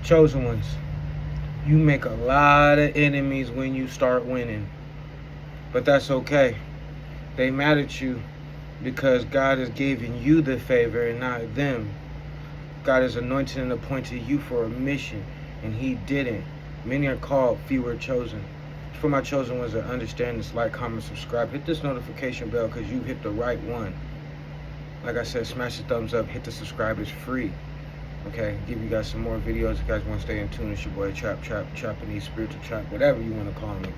Chosen ones, you make a lot of enemies when you start winning. But that's okay. They mad at you because God is giving you the favor and not them. God has anointed and appointed you for a mission, and He didn't. Many are called, few are chosen. For my chosen ones that understand this, like, comment, subscribe. Hit this notification bell because you hit the right one. Like I said, smash the thumbs up, hit the subscribe, it's free. Okay, give you guys some more videos. If you guys want to stay in tune, it's your boy Trapanese, spiritual trap, whatever you want to call me.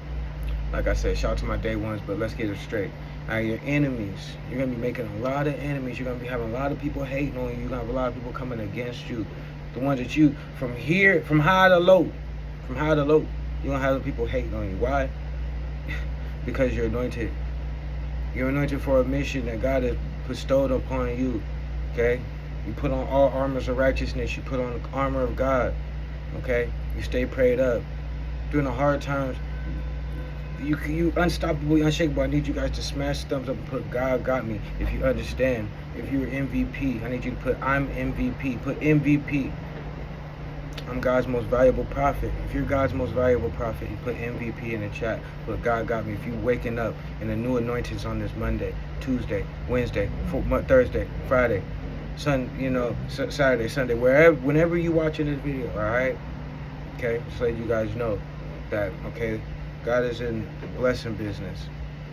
Like I said, shout out to my day ones, but let's get it straight. Now, your enemies, you're going to be making a lot of enemies. You're going to be having a lot of people hating on you. You're going to have a lot of people coming against you. The ones that you, from high to low, you're going to have people hating on you. Why? Because you're anointed. You're anointed for a mission that God has bestowed upon you. Okay? You put on all armors of righteousness. You put on the armor of God. Okay? You stay prayed up. During the hard times, you unstoppable, unshakable. I need you guys to smash thumbs up and put God got me. If you understand, if you're MVP, I need you to put I'm MVP. Put MVP. I'm God's most valuable prophet. If you're God's most valuable prophet, you put MVP in the chat. Put God got me. If you waking up and the new anointings on this Monday, Tuesday, Wednesday, Thursday, Friday, Saturday, Sunday, whenever you watching this video, all right? Okay, just let you guys know that, okay, God is in the blessing business.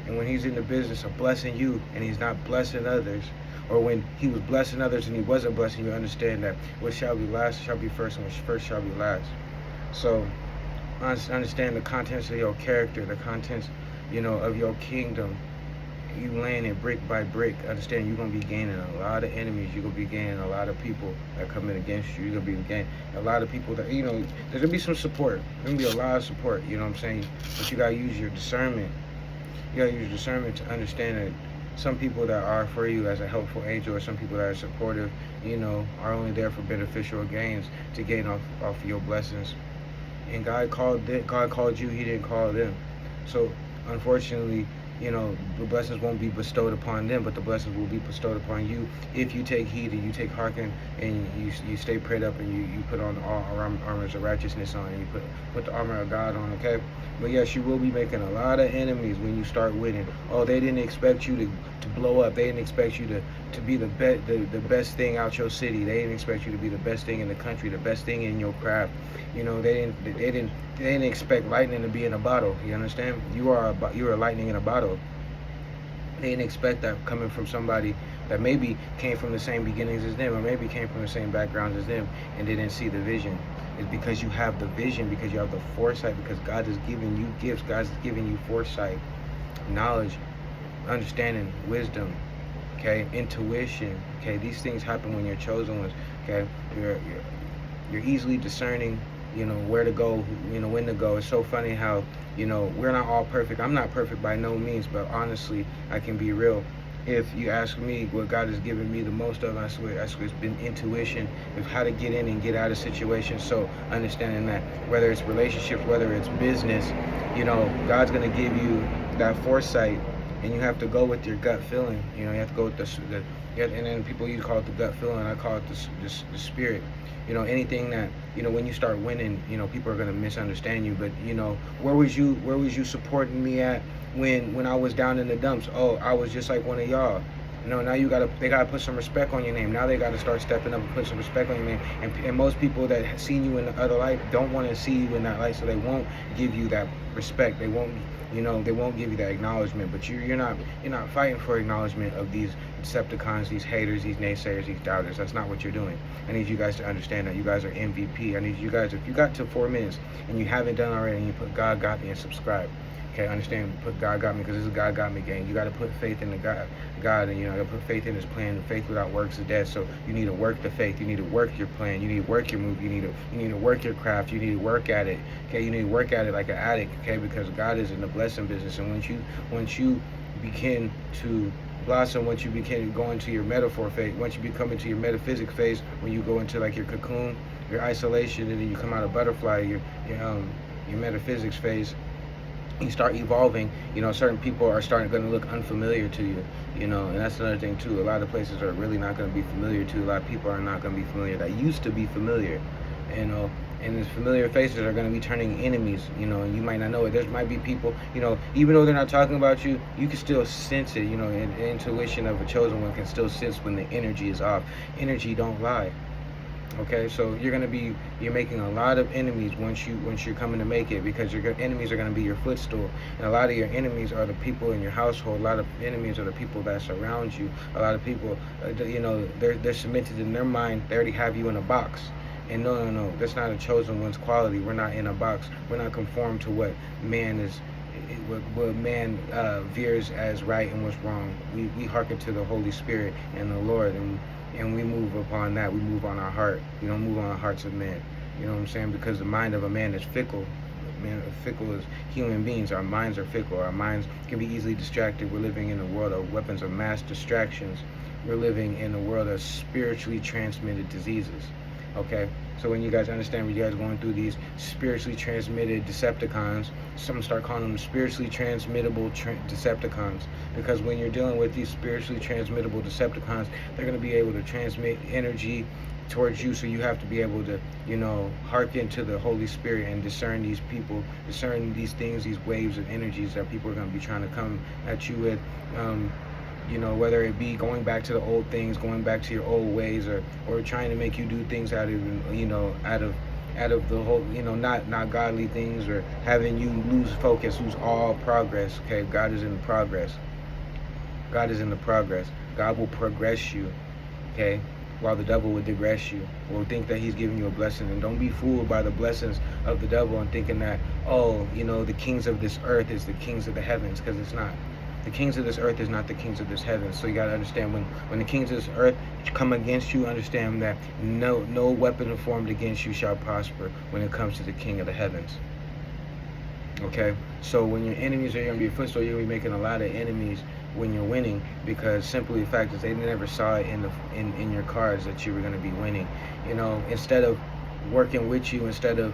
And when He's in the business of blessing you and He's not blessing others, or when He was blessing others and He wasn't blessing you, understand that what shall be last shall be first, and what first shall be last. So understand the contents of your character, the contents, of your kingdom. You laying it brick by brick. Understand, you're going to be gaining a lot of enemies. You're going to be gaining a lot of people that come in against you. You're going to be gaining a lot of people that, there's going to be some support. There's going to be a lot of support, you know what I'm saying? But you got to use your discernment. You got to use your discernment to understand that some people that are for you as a helpful angel, or some people that are supportive, are only there for beneficial gains to gain off your blessings. And God called you, He didn't call them. So unfortunately, the blessings won't be bestowed upon them, but the blessings will be bestowed upon you if you take heed and you take hearken and you stay prayed up and you put on all armors of righteousness on, and you put the armor of God on, okay? But yes, you will be making a lot of enemies when you start winning. Oh, they didn't expect you to blow up. They didn't expect you to be the best thing out your city. They didn't expect you to be the best thing in the country, the best thing in your craft. They didn't expect lightning to be in a bottle. You understand? You are lightning in a bottle. They didn't expect that coming from somebody that maybe came from the same beginnings as them, or maybe came from the same backgrounds as them, and didn't see the vision. It's because you have the vision, because you have the foresight, because God has given you gifts. God has given you foresight, knowledge, understanding, wisdom, okay, intuition. Okay, these things happen when you're chosen ones. Okay, you're easily discerning, where to go, when to go. It's so funny how, we're not all perfect. I'm not perfect by no means, but honestly, I can be real. If you ask me what God has given me the most of, I swear it's been intuition of how to get in and get out of situations. So understanding that whether it's relationships, whether it's business, God's going to give you that foresight, and you have to go with your gut feeling. You have to go with and then people call it the gut feeling. I call it the spirit. Anything that, when you start winning, people are going to misunderstand you. But, where was you supporting me at when I was down in the dumps? Oh, I was just like one of y'all. Now they gotta put some respect on your name. Now they gotta start stepping up and put some respect on your name. And most people that have seen you in the other light don't want to see you in that light, so they won't give you that respect. They won't, they won't give you that acknowledgement. But you're not fighting for acknowledgement of these Decepticons, these haters, these naysayers, these doubters. That's not what you're doing. I need you guys to understand that you guys are MVP. I need you guys, if you got to 4 minutes and you haven't done already, and you put God got me and subscribe. Okay, understand, put God got me, because this is God got me game. You got to put faith in the God, and you got to put faith in His plan. Faith without works is dead. So you need to work the faith. You need to work your plan. You need to work your move. You need to work your craft. You need to work at it. Okay, you need to work at it like an addict. Okay, because God is in the blessing business, and once you begin to blossom, once you begin going into your metaphor phase, once you become into your metaphysic phase, when you go into like your cocoon, your isolation, and then you come out of butterfly, your metaphysics phase. You start evolving, certain people are going to look unfamiliar to you, and that's another thing too. A lot of places are really not going to be familiar to you. A lot of people are not going to be familiar that used to be familiar, And these familiar faces are going to be turning enemies, and you might not know it. There might be people, even though they're not talking about you, you can still sense it. And the intuition of a chosen one can still sense when the energy is off. Energy don't lie. Okay, so you're making a lot of enemies once you're coming to make it, because your enemies are going to be your footstool, and a lot of your enemies are the people in your household. A lot of enemies are the people that surround you. A lot of people, they're cemented in their mind. They already have you in a box. And no, that's not a chosen one's quality. We're not in a box. We're not conformed to what man is, what man veers as right and what's wrong. We hearken to the Holy Spirit and the Lord, and we move upon that. We move on our heart. We don't move on the hearts of men. You know what I'm saying? Because the mind of a man is fickle. Man, fickle as human beings. Our minds are fickle. Our minds can be easily distracted. We're living in a world of weapons of mass distractions. We're living in a world of spiritually transmitted diseases. Okay, so when you guys understand, when you guys are going through these spiritually transmitted Decepticons, some start calling them spiritually transmittable Decepticons, because when you're dealing with these spiritually transmittable Decepticons, they're going to be able to transmit energy towards you, so you have to be able to, hearken to the Holy Spirit and discern these people, discern these things, these waves of energies that people are going to be trying to come at you with. Whether it be going back to the old things, going back to your old ways, or trying to make you do things out of the whole, not godly things, or having you lose focus, lose all progress. Okay, God is in the progress. God is in the progress. God will progress you. Okay, while the devil will digress you, will think that he's giving you a blessing. And don't be fooled by the blessings of the devil and thinking that, the kings of this earth is the kings of the heavens, because it's not. The kings of this earth is not the kings of this heaven. So you got to understand, when the kings of this earth come against you, understand that no weapon formed against you shall prosper when it comes to the king of the heavens. Okay, so when your enemies are going to be your footstool, you're going to be making a lot of enemies when you're winning, because simply the fact is they never saw it in your cards that you were going to be winning. Instead of working with you, instead of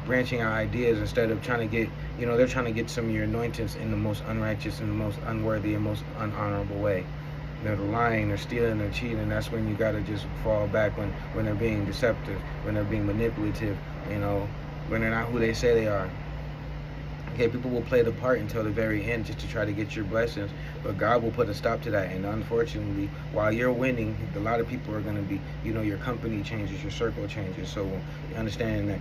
branching out ideas, instead of trying to get, they're trying to get some of your anointings in the most unrighteous and the most unworthy and most unhonorable way. They're lying, they're stealing, they're cheating. And that's when you got to just fall back, when they're being deceptive, when they're being manipulative, when they're not who they say they are. Okay, people will play the part until the very end just to try to get your blessings, but God will put a stop to that. And unfortunately, while you're winning, a lot of people are going to be, your company changes, your circle changes. So understanding that,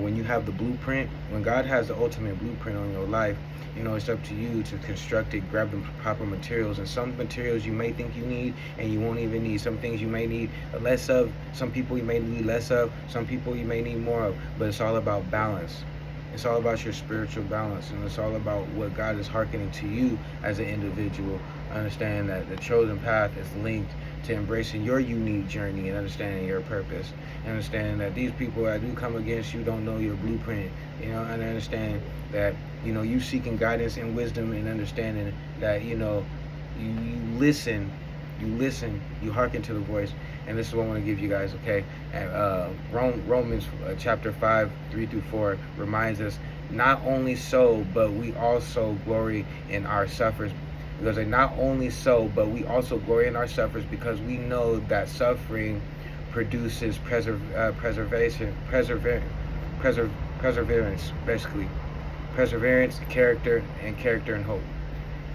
when you have the blueprint, when God has the ultimate blueprint on your life, it's up to you to construct it, grab the proper materials. And some materials you may think you need and you won't even need. Some things you may need less of. Some people you may need less of. Some people you may need more of. But it's all about balance. It's all about your spiritual balance, and it's all about what God is hearkening to you as an individual. Understand that the chosen path is linked to embracing your unique journey and understanding your purpose. And understanding that these people that do come against you don't know your blueprint. And understand that, you seeking guidance and wisdom, and understanding that, you listen, you hearken to the voice. And this is what I want to give you guys, okay? And Romans chapter 5, 3-4 reminds us, not only so, but we also glory in our sufferings. Because not only so, but we also glory in our sufferings, because we know that suffering produces perseverance, basically. Perseverance, character and hope.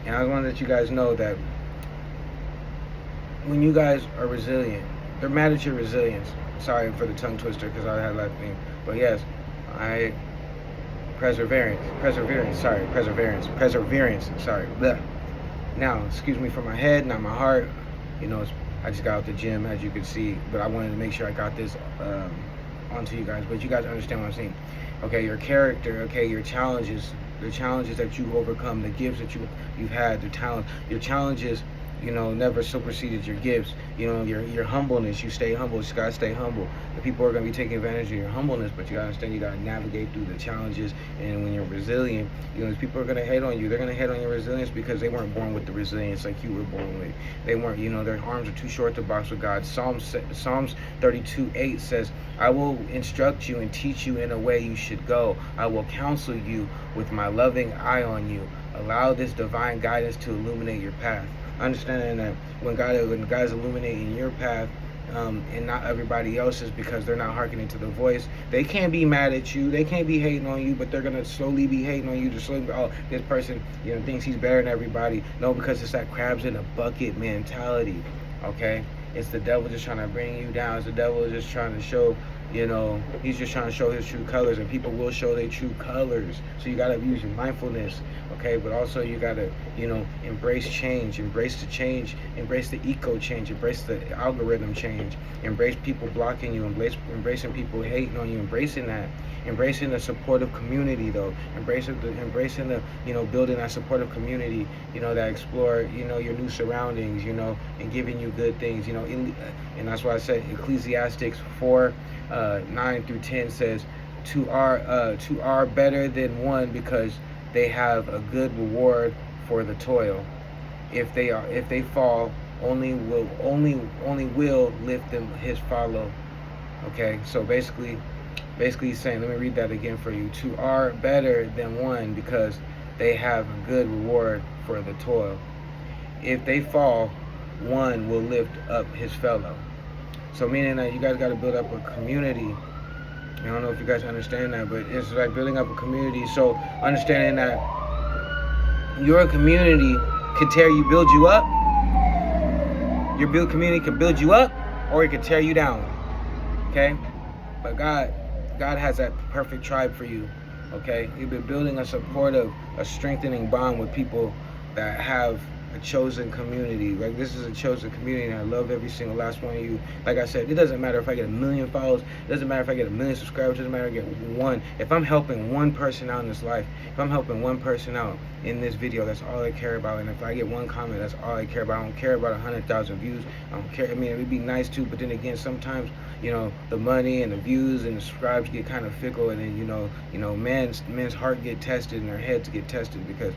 And I want to let you guys know that when you guys are resilient, they're mad at your resilience. Sorry for the tongue twister, because I had that thing. But yes, perseverance. Sorry. Blech. Now, excuse me for my head, not my heart. I just got out the gym, as you can see. But I wanted to make sure I got this onto you guys. But you guys understand what I'm saying. Okay, your character. Okay, your challenges. The challenges that you overcome. The gifts that you've had. The talent. Your challenges, never superseded your gifts. Your humbleness, you stay humble. You just gotta stay humble. The people are gonna be taking advantage of your humbleness, but you gotta understand, you gotta navigate through the challenges. And when you're resilient, people are gonna hate on you. They're gonna hate on your resilience because they weren't born with the resilience like you were born with. They weren't, their arms are too short to box with God. Psalms 32:8 says, I will instruct you and teach you in a way you should go. I will counsel you with my loving eye on you. Allow this divine guidance to illuminate your path. Understanding that when God is illuminating your path, and not everybody else's, because they're not hearkening to the voice. They can't be mad at you, they can't be hating on you, but they're gonna slowly be hating on you to slowly be, oh, this person, thinks he's better than everybody. No, because it's that crabs in a bucket mentality. Okay, it's the devil just trying to bring you down. It's the devil just trying to show, he's just trying to show his true colors, and people will show their true colors. So you gotta use your mindfulness, okay? But also you gotta, embrace change, embrace the change, embrace the eco change, embrace the algorithm change, embrace people blocking you, embracing people hating on you, embracing that. Embracing the supportive community, though. Embracing the building that supportive community, that explore, your new surroundings, and giving you good things, and that's why I said Ecclesiastes 4:9-10 says, two are better than one, because they have a good reward for the toil. If they fall, only will lift them his follow. Okay, so basically he's saying, let me read that again for you. Two are better than one, because they have a good reward for the toil. If they fall, one will lift up his fellow. So meaning that you guys got to build up a community. I don't know if you guys understand that, but it's like building up a community. So understanding that your community can build you up. Your community can build you up, or it can tear you down. Okay? But God has that perfect tribe for you, okay? You've been building a supportive, a strengthening bond with people that have a chosen community. Like, this is a chosen community, and I love every single last one of you. Like I said, it doesn't matter if I get 1 million followers, it doesn't matter if I get 1 million subscribers, it doesn't matter if I get one. If I'm helping one person out in this life, if I'm helping one person out in this video, that's all I care about. And if I get one comment, that's all I care about. I don't care about 100,000 views. I don't care. I mean, it'd be nice too, but then again, sometimes, the money and the views and the subscribes get kind of fickle, and then, men's heart get tested and their heads get tested, because,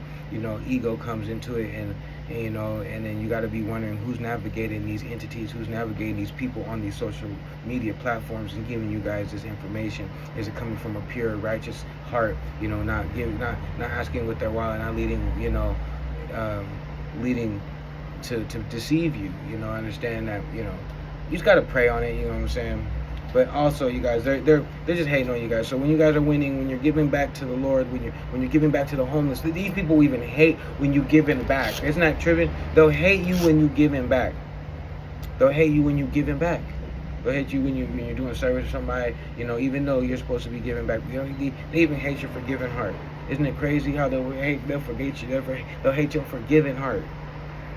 ego comes into it, and then you got to be wondering who's navigating these entities, who's navigating these people on these social media platforms and giving you guys this information. Is it coming from a pure, righteous heart? Not asking with their wallet, not leading to deceive you. Understand that you just got to pray on it. You know what I'm saying? But also, you guys, they're just hating on you guys. So when you guys are winning, when you're giving back to the Lord, when you're giving back to the homeless, these people even hate when you giving back. It's not tripping. They'll hate you when you giving back. They'll hate you when you giving back. They'll hate you when you're doing service to somebody. Even though you're supposed to be giving back, they even hate your forgiving heart. Isn't it crazy how they'll forget you? They'll hate your forgiving heart.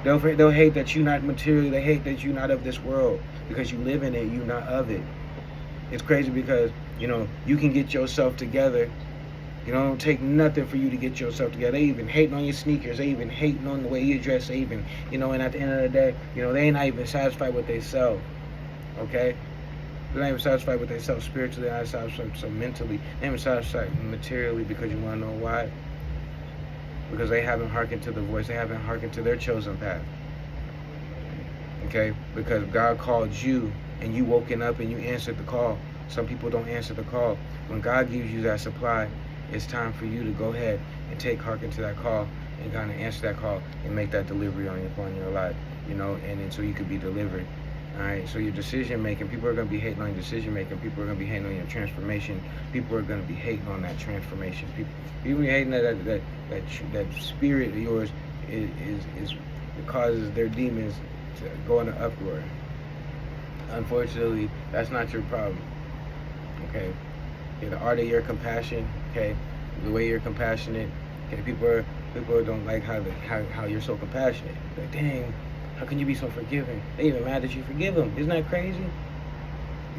They'll hate that you're not material. They hate that you're not of this world, because you live in it. You're not of it. It's crazy because, you can get yourself together. It don't take nothing for you to get yourself together. They even hating on your sneakers. They even hating on the way you dress. They even, and at the end of the day, they ain't not even satisfied with themselves. Okay? They're not even satisfied with themselves spiritually. They're not satisfied so mentally. They ain't even satisfied materially, because you want to know why? Because they haven't hearkened to the voice. They haven't hearkened to their chosen path. Okay? Because God called you, and you woken up and you answered the call. Some people don't answer the call. When God gives you that supply, it's time for you to go ahead and hearken to that call, and kind of answer that call and make that delivery upon your life, and then so you could be delivered. All right. So your decision making, people are going to be hating on your decision making. People are going to be hating on your transformation. People are going to be hating on that transformation. People are hating that spirit of yours is it causes their demons to go into uproar. Unfortunately, that's not your problem. Okay, the art of your compassion. Okay, the way you're compassionate. Okay, people don't like how you're so compassionate. Like, dang, how can you be so forgiving? They even mad that you forgive them. Isn't that crazy?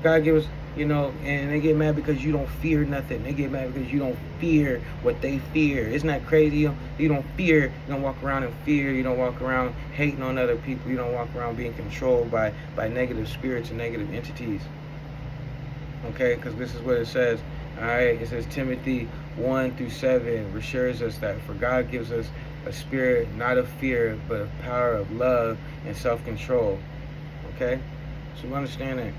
God gives us, and they get mad because you don't fear nothing. They get mad because you don't fear what they fear. Isn't that crazy? You don't fear. You don't walk around in fear. You don't walk around hating on other people. You don't walk around being controlled by negative spirits and negative entities. Okay, because this is what it says. All right, it says Timothy 1-7 assures us that for God gives us a spirit not of fear, but of power, of love, and self-control. Okay, so you understand that.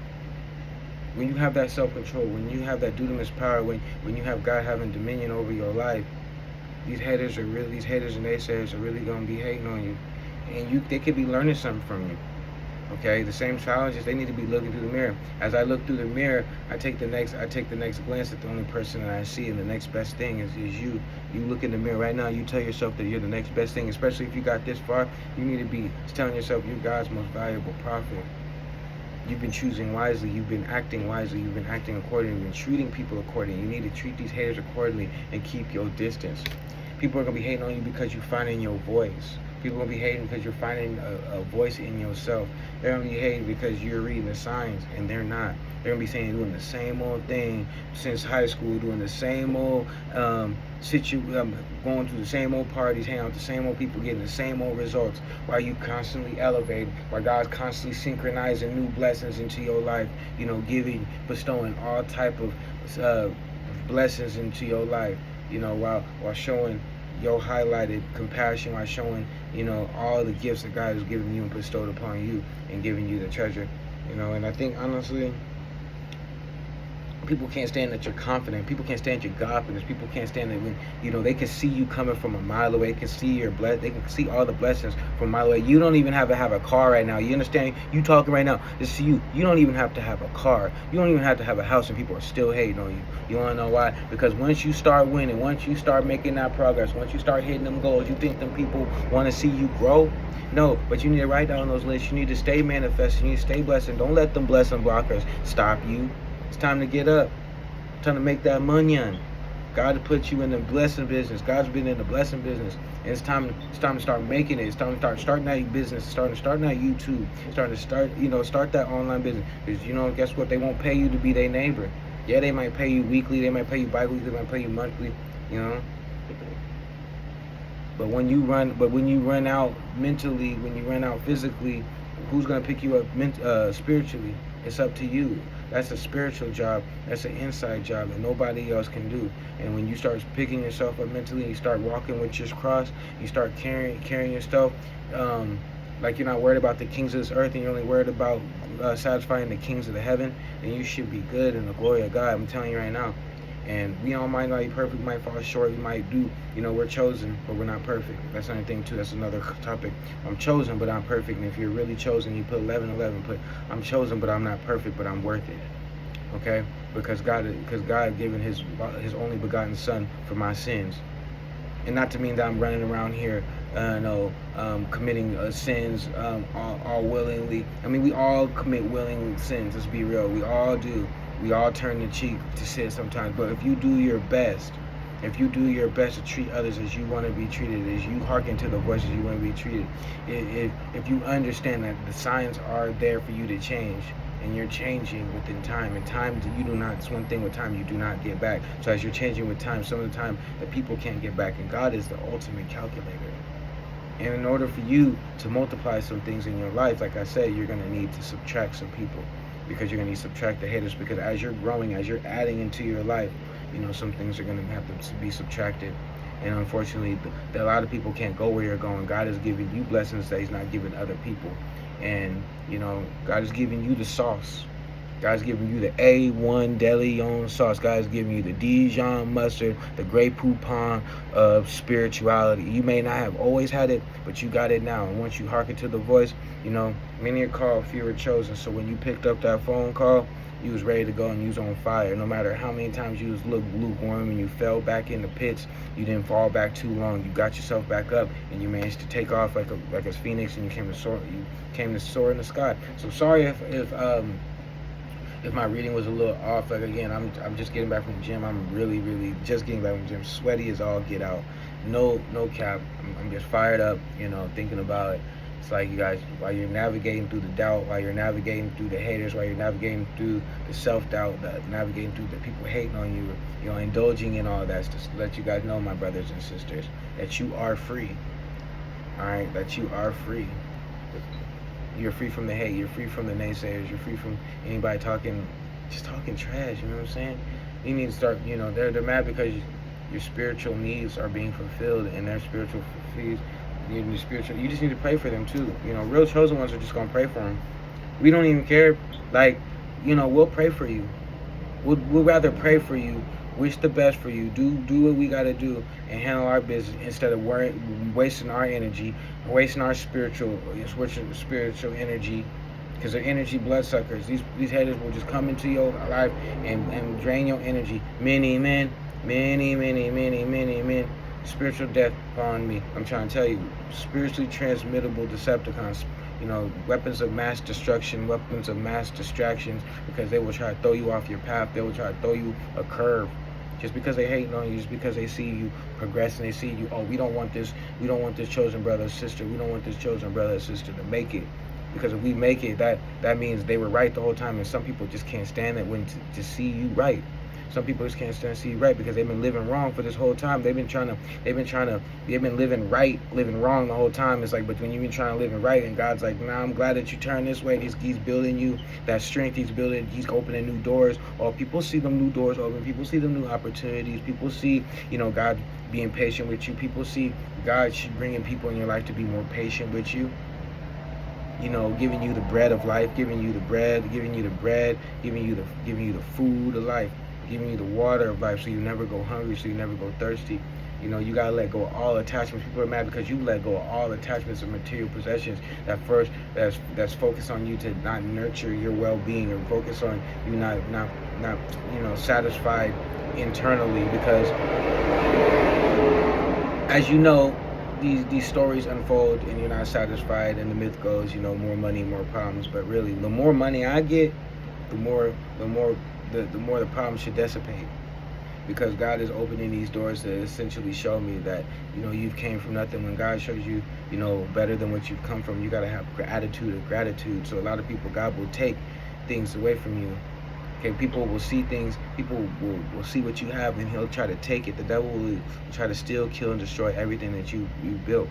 When you have that self-control, when you have that dunamis power, when you have God having dominion over your life, these haters and naysayers are really gonna be hating on you, and they could be learning something from you. Okay, the same challenges, they need to be looking through the mirror. As I look through the mirror, I take the next glance at the only person that I see, and the next best thing is you. You look in the mirror right now, you tell yourself that you're the next best thing, especially if you got this far. You need to be telling yourself you're God's most valuable prophet. You've been choosing wisely, you've been acting wisely, you've been acting accordingly, you've been treating people accordingly. You need to treat these haters accordingly and keep your distance. People are going to be hating on you because you're finding your voice. People are going to be hating because you're finding a voice in yourself. They're going to be hating because you're reading the signs, and they're not. They're going to be saying doing the same old thing since high school, doing the same old going to the same old parties, hanging out with the same old people, getting the same old results, while you constantly elevate, while God's constantly synchronizing new blessings into your life, bestowing all type of blessings into your life, while showing your highlighted compassion, while showing, all the gifts that God has given you and bestowed upon you and giving you the treasure, and I think honestly, people can't stand that you're confident. People can't stand your godliness. People can't stand that when, they can see you coming from a mile away. They can see they can see all the blessings from a mile away. You don't even have to have a car right now. You understand? You talking right now. This is you. You don't even have to have a car. You don't even have to have a house, and people are still hating on you. You want to know why? Because once you start winning, once you start making that progress, once you start hitting them goals, you think them people want to see you grow? No, but you need to write down those lists. You need to stay manifesting. You need to stay blessing. Don't let them blessing blockers stop you. It's time to get up. It's time to make that money on. God to put you in the blessing business. God's been in the blessing business. And it's time to start making it. It's time to start starting that business, starting that YouTube, start that online business. Because guess what? They won't pay you to be their neighbor. Yeah, they might pay you weekly, they might pay you bi-weekly, they might pay you monthly, But when you run out mentally, when you run out physically, who's gonna pick you up spiritually? It's up to you. That's a spiritual job. That's an inside job that nobody else can do. And when you start picking yourself up mentally, you start walking with your cross, you start carrying yourself, like you're not worried about the kings of this earth, and you're only worried about satisfying the kings of the heaven, then you should be good in the glory of God. I'm telling you right now. And we all might not be perfect, we might fall short, we might do, we're chosen, but we're not perfect. That's another thing too, that's another topic. I'm chosen, but I'm perfect. And if you're really chosen, you put 11, put I'm chosen, but I'm not perfect, but I'm worth it. Okay? Because God given his only begotten son for my sins. And not to mean that I'm running around here, committing sins all willingly. I mean, we all commit willing sins, let's be real. We all do. We all turn the cheek to sin sometimes, but if you do your best to treat others as you want to be treated, as you hearken to the voices you want to be treated, if you understand that the signs are there for you to change, and you're changing within time, and time it's one thing with time you do not get back. So as you're changing with time, some of the time that people can't get back, and God is the ultimate calculator. And in order for you to multiply some things in your life, like I said, you're going to need to subtract some people. Because you're going to need to subtract the haters, because as you're growing, as you're adding into your life, some things are going to have to be subtracted. And unfortunately, a lot of people can't go where you're going. God is giving you blessings that he's not giving other people. And, God is giving you the sauce. God's giving you the A1 De Leon sauce. God's giving you the Dijon mustard, the Grey Poupon of spirituality. You may not have always had it, but you got it now. And once you hearken to the voice, many are called, few are chosen. So when you picked up that phone call, you was ready to go and you was on fire. No matter how many times you was lukewarm and you fell back in the pits, you didn't fall back too long. You got yourself back up and you managed to take off like a phoenix, and you came to soar in the sky. So sorry if my reading was a little off. Like, again, I'm just getting back from the gym. I'm really, really just getting back from the gym. Sweaty as all get out. No cap. I'm just fired up, thinking about it. It's like, you guys, while you're navigating through the doubt, while you're navigating through the haters, while you're navigating through the self-doubt, navigating through the people hating on you, indulging in all that, just to let you guys know, my brothers and sisters, that you are free. All right? That you are free. You're free from the hate. You're free from the naysayers. You're free from anybody talking trash. You know what I'm saying? You need to start, they're mad because your spiritual needs are being fulfilled, and their spiritual needs, you just need to pray for them too. Real chosen ones are just gonna pray for them. We don't even care. Like, we'll pray for you. We'll rather pray for you, wish the best for you, do what we gotta do, and handle our business instead of wasting our energy, wasting our spiritual energy because they're energy bloodsuckers. These haters will just come into your life and drain your energy. Many men, spiritual death upon me. I'm trying to tell you, spiritually transmittable Decepticons. Weapons of mass destruction, weapons of mass distractions, because they will try to throw you off your path. They will try to throw you a curve. Just because they hate on you, just because they see you progressing, they see you, oh, we don't want this chosen brother or sister, we don't want this chosen brother or sister to make it. Because if we make it, that means they were right the whole time, and some people just can't stand it when to see you right. Some people just can't stand to see you right because they've been living wrong for this whole time. They've been living right, living wrong the whole time. It's like, but when you've been trying to live right, and God's like, nah, I'm glad that you turned this way. He's building you that strength. He's opening new doors. Or people see them new doors open. People see them new opportunities. People see, God being patient with you. People see God bringing people in your life to be more patient with you. Giving you the bread of life, giving you the bread, giving you the food of life, giving you the water of life, so you never go hungry, so you never go thirsty. You gotta let go of all attachments. People are mad because you let go of all attachments of material possessions that's focused on you to not nurture your well-being, or focus on you not satisfied internally. Because as you know, these stories unfold and you're not satisfied, and the myth goes, more money, more problems. But really, the more money I get, the more the problems should dissipate. Because God is opening these doors to essentially show me that, you've came from nothing. When God shows you, better than what you've come from, you got to have attitude of gratitude. So a lot of people, God will take things away from you. Okay, people will see things, people will see what you have, and he'll try to take it. The devil will try to steal, kill, and destroy everything that you built,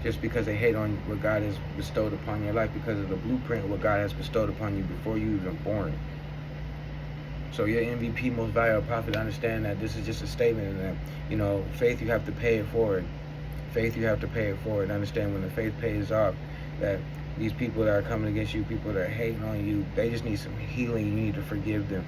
just because they hate on what God has bestowed upon your life, because of the blueprint of what God has bestowed upon you before you even born. So your MVP, most valuable prophet, understand that this is just a statement, and that, faith, you have to pay it forward. Faith, you have to pay it forward. Understand, when the faith pays off, that these people that are coming against you, people that are hating on you, they just need some healing. You need to forgive them.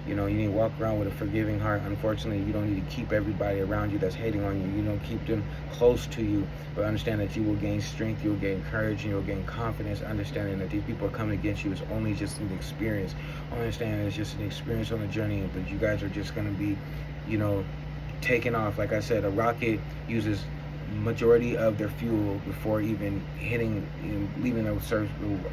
You need to walk around with a forgiving heart. Unfortunately, you don't need to keep everybody around you that's hating on you. You don't keep them close to you. But understand that you will gain strength, you will gain courage, and you'll gain confidence, understanding that these people are coming against you. It's only just an experience. Understand it's just an experience on the journey, but you guys are just going to be, taking off. Like I said, a rocket uses majority of their fuel before even hitting, leaving the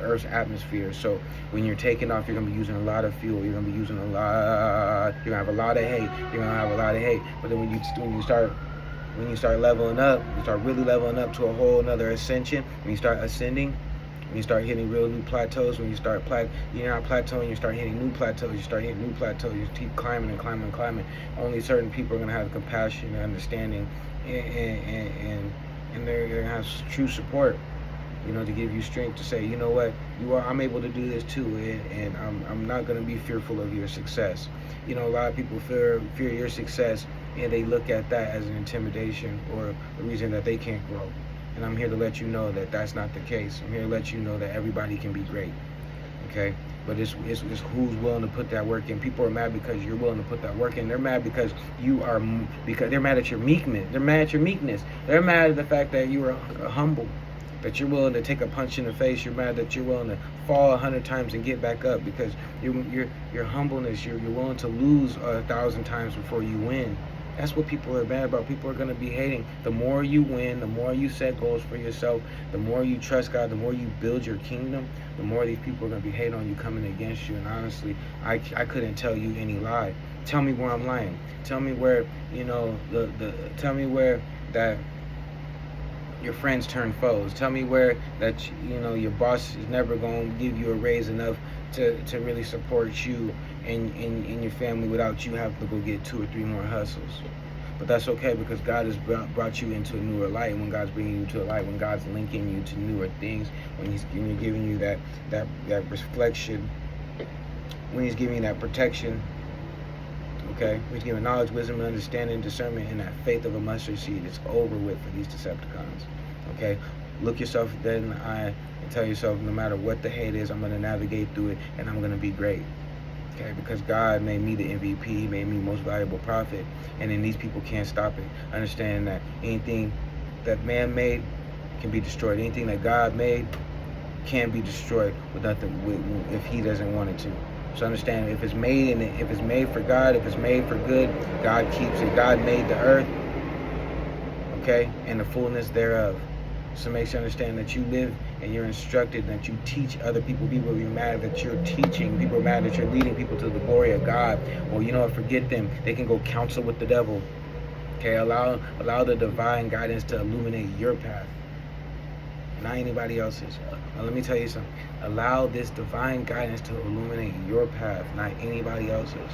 Earth's atmosphere. So when you're taking off, you're gonna be using a lot of fuel. You're gonna be using a lot. You're gonna have a lot of hate. You're gonna have a lot of hate. But then when you start leveling up, you start really leveling up to a whole another ascension. When you start ascending, when you start hitting real new plateaus, when you start you're not plateauing, you start hitting new plateaus. You start hitting new plateaus. You keep climbing and climbing and climbing. Only certain people are gonna have compassion and understanding, and they're gonna have true support, to give you strength to say, you know what, I'm able to do this too, and I'm not gonna be fearful of your success. A lot of people fear your success, and they look at that as an intimidation or a reason that they can't grow. And I'm here to let you know that that's not the case. I'm here to let you know that everybody can be great. Okay? But it's who's willing to put that work in. People are mad because you're willing to put that work in. They're mad because they're mad at your meekness. They're mad at your meekness. They're mad at the fact that you are humble, that you're willing to take a punch in the face. You're mad that you're willing to fall 100 times and get back up, because your humbleness, you're willing to lose 1,000 times before you win. That's what people are mad about. People are going to be hating. The more you win, the more you set goals for yourself, the more you trust God, the more you build your kingdom, the more these people are going to be hating on you, coming against you. And honestly, I couldn't tell you any lie. Tell me where I'm lying. Tell me where, tell me where that your friends turn foes. Tell me where that, your boss is never going to give you a raise enough to really support you and your family without you having to go get 2 or 3 more hustles. But that's okay, because God has brought you into a newer light. When God's bringing you to a light, when God's linking you to newer things, when He's giving you that reflection, when He's giving you that protection, okay? When He's giving knowledge, wisdom, understanding, discernment, and that faith of a mustard seed, it's over with for these Decepticons, okay? Look yourself dead in the eye and tell yourself, no matter what the hate is, I'm going to navigate through it, and I'm going to be great. Okay, because God made me the MVP, He made me most valuable prophet, and then these people can't stop it. Understand that anything that man made can be destroyed. Anything that God made can't be destroyed with nothing if he doesn't want it to. So understand, if it's made for God, if it's made for good, God keeps it. God made the earth, okay, and the fullness thereof. So make sure you understand that you live and you're instructed, that you teach other people. People will be mad that you're teaching. People are mad that you're leading people to the glory of God. Well, you know what? Forget them. They can go counsel with the devil. Okay, allow the divine guidance to illuminate your path, not anybody else's. Now let me tell you something. Allow this divine guidance to illuminate your path, not anybody else's.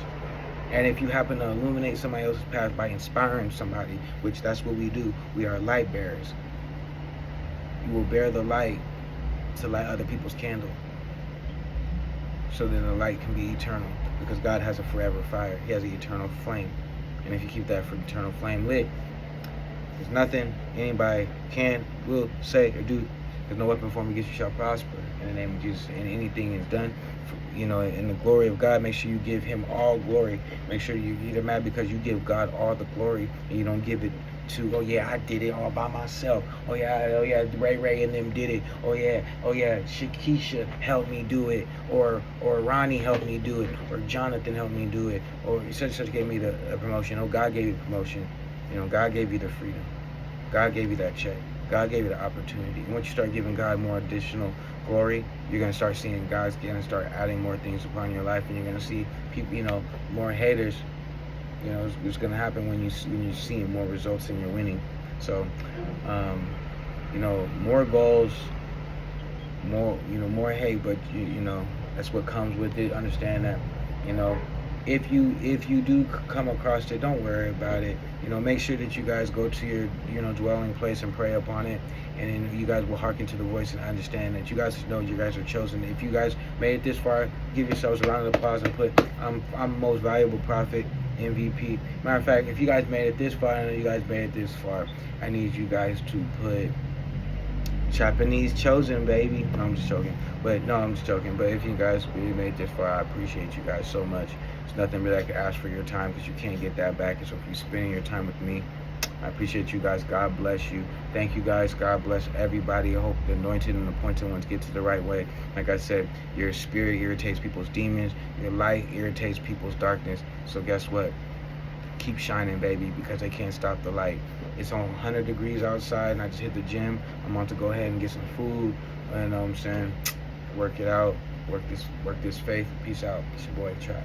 And if you happen to illuminate somebody else's path by inspiring somebody, which that's what we do, we are light bearers. You will bear the light to light other people's candle, so then the light can be eternal, because God has a forever fire. He has an eternal flame. And if you keep that eternal flame lit, there's nothing anybody can, will, say, or do. There's no weapon formed against you shall prosper, in the name of Jesus. And anything is done, in the glory of God. Make sure you give him all glory. Make sure you get mad because you give God all the glory, and you don't give it to, oh yeah, I did it all by myself. Oh yeah, Ray and them did it. Oh yeah, Shakisha helped me do it, or Ronnie helped me do it, or Jonathan helped me do it, or such gave me the promotion. Oh, God gave you the promotion. God gave you the freedom. God gave you that check. God gave you the opportunity. And once you start giving God more additional glory, you're going to start seeing God's going to start adding more things upon your life, and you're going to see people, more haters. It's going to happen when you see more results and you're winning. So, more goals, more hate, but that's what comes with it. Understand that, if you do come across it, don't worry about it. Make sure that you guys go to your dwelling place and pray upon it, and then you guys will hearken to the voice and understand that you guys know you guys are chosen. If you guys made it this far, give yourselves a round of applause and put I'm most valuable prophet, MVP. Matter of fact, if you guys made it this far, I know you guys made it this far, I need you guys to put Trapanese chosen, baby. No, I'm just joking. But if you guys really made it this far, I appreciate you guys so much. There's nothing really I can ask for your time, because you can't get that back. So if you're spending your time with me, I appreciate you guys. God bless you. Thank you guys. God bless everybody. I hope the anointed and appointed ones get to the right way. Like I said, your spirit irritates people's demons. Your light irritates people's darkness. So guess what? Keep shining, baby, because they can't stop the light. It's on 100 degrees outside, and I just hit the gym. I'm about to go ahead and get some food. And work it out. Work this faith. Peace out. It's your boy Trap.